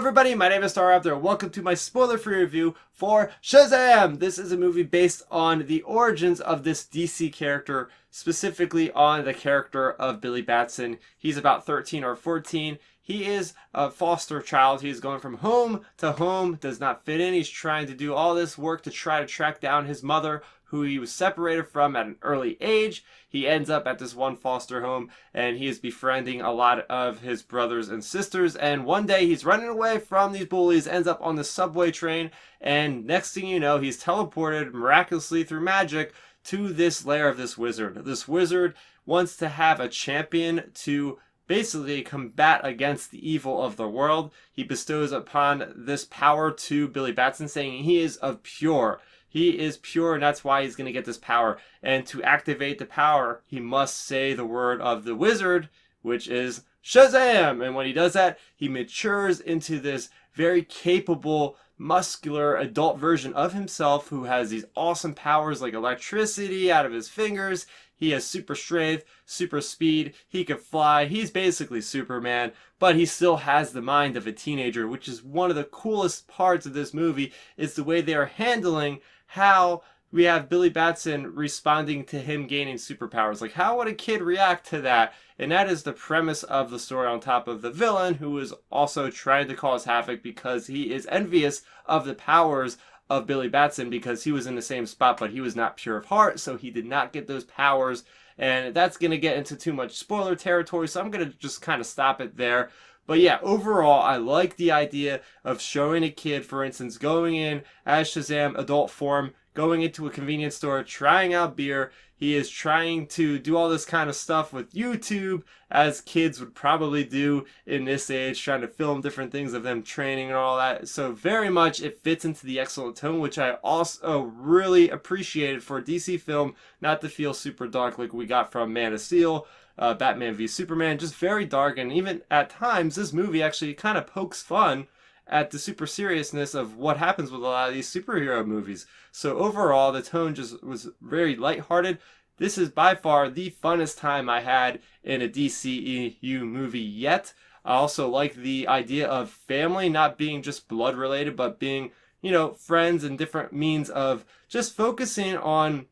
everybody, my name is Starrapter and welcome to my spoiler-free review for Shazam! This is a movie based on the origins of this DC character, specifically on the character of Billy Batson. He's about 13 or 14. He is a foster child. He's going from home to home, does not fit in. He's trying to do all this work to try to track down his mother, who he was separated from at an early age. He ends up at this one foster home and he is befriending a lot of his brothers and sisters, and one day he's running away from these bullies, ends up on the subway train, and next thing you know, he's teleported miraculously through magic to this lair of this wizard. This wizard wants to have a champion to basically combat against the evil of the world. He bestows upon this power to Billy Batson, saying he is pure. He is pure, and that's why he's going to get this power. And to activate the power, he must say the word of the wizard, which is Shazam! And when he does that, he matures into this very capable, muscular adult version of himself who has these awesome powers like electricity out of his fingers. He has super strength, super speed, he can fly, he's basically Superman, but he still has the mind of a teenager, which is one of the coolest parts of this movie, is the way they are handling how we have Billy Batson responding to him gaining superpowers. Like, how would a kid react to that? And that is the premise of the story, on top of the villain, who is also trying to cause havoc because he is envious of the powers of Billy Batson, because he was in the same spot, but he was not pure of heart, so he did not get those powers. And that's going to get into too much spoiler territory, so I'm going to just kind of stop it there. But yeah, overall, I like the idea of showing a kid, for instance, going in as Shazam adult form, going into a convenience store, trying out beer. He is trying to do all this kind of stuff with YouTube, as kids would probably do in this age, trying to film different things of them training and all that. So very much it fits into the excellent tone, which I also really appreciated for a DC film, not to feel super dark like we got from Man of Steel, Batman v Superman. Just very dark, and even at times this movie actually kind of pokes fun at the super seriousness of what happens with a lot of these superhero movies. So overall, the tone just was very lighthearted. This is by far the funnest time I had in a DCEU movie yet. I also like the idea of family not being just blood related, but being, you know, friends and different means of just focusing on.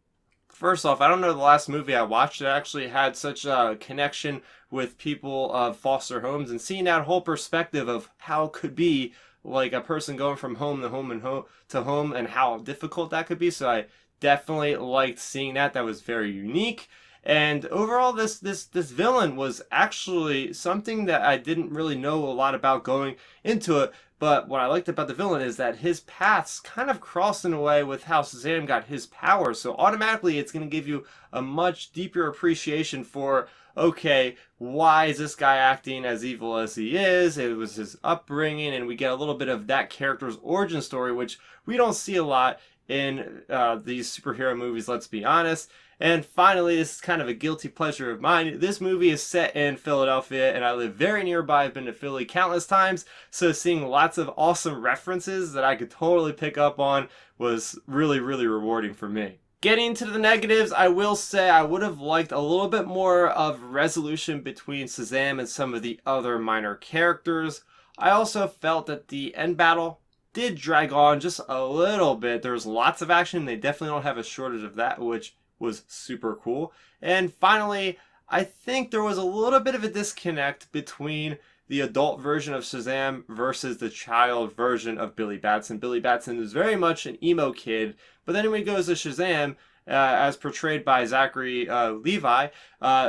First off, I don't know the last movie I watched that actually had such a connection with people of foster homes, and seeing that whole perspective of how it could be like a person going from home to home and home to home, and how difficult that could be. So I definitely liked seeing that. That was very unique. And overall, this villain was actually something that I didn't really know a lot about going into it. But what I liked about the villain is that his paths kind of crossed in a way with how Shazam got his powers. So automatically it's going to give you a much deeper appreciation for, okay, why is this guy acting as evil as he is? It was his upbringing, and we get a little bit of that character's origin story, which we don't see a lot in these superhero movies, let's be honest. And finally, this is kind of a guilty pleasure of mine. This movie is set in Philadelphia, and I live very nearby. I've been to Philly countless times, so seeing lots of awesome references that I could totally pick up on was really, really rewarding for me. Getting to the negatives, I will say I would have liked a little bit more of resolution between Shazam and some of the other minor characters. I also felt that the end battle did drag on just a little bit. There's lots of action. They definitely don't have a shortage of that, which was super cool. And finally, I think there was a little bit of a disconnect between the adult version of Shazam versus the child version of Billy Batson. Billy Batson is very much an emo kid, but then when he goes to Shazam, as portrayed by Zachary Levi,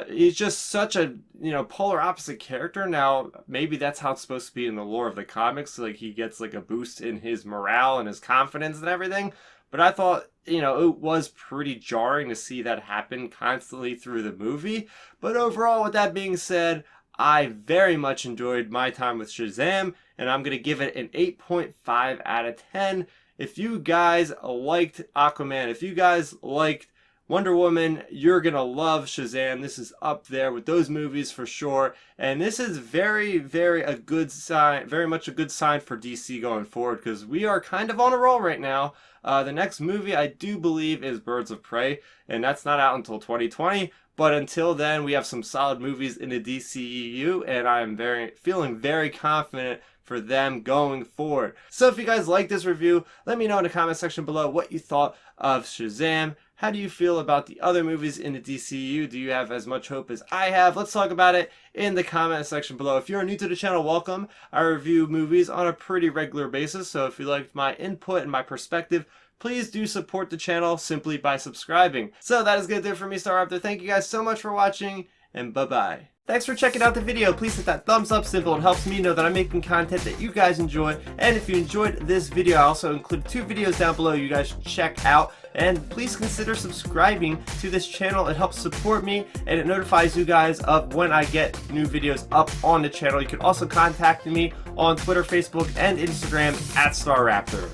he's just such a, you know, polar opposite character. Now, maybe that's how it's supposed to be in the lore of the comics. Like, he gets like a boost in his morale and his confidence and everything. But I thought, you know, it was pretty jarring to see that happen constantly through the movie. But overall, with that being said, I very much enjoyed my time with Shazam, and I'm going to give it an 8.5 out of 10. If you guys liked Aquaman, if you guys liked Wonder Woman, you're going to love Shazam. This is up there with those movies for sure. And this is very, very a good sign, very much a good sign for DC going forward, because we are kind of on a roll right now. The next movie I do believe is Birds of Prey, and that's not out until 2020. But until then, we have some solid movies in the DCEU, and I'm feeling very confident for them going forward. So if you guys like this review, let me know in the comment section below what you thought of Shazam. How do you feel about the other movies in the DCU? Do you have as much hope as I have? Let's talk about it in the comment section below. If you're new to the channel, welcome. I review movies on a pretty regular basis, so if you liked my input and my perspective, please do support the channel simply by subscribing. So that is going to do it for me, Starrapter. Thank you guys so much for watching, and bye-bye. Thanks for checking out the video. Please hit that thumbs up symbol. It helps me know that I'm making content that you guys enjoy. And if you enjoyed this video, I also included 2 videos down below you guys should check out. And please consider subscribing to this channel. It helps support me and it notifies you guys of when I get new videos up on the channel. You can also contact me on Twitter, Facebook, and Instagram at Starrapter.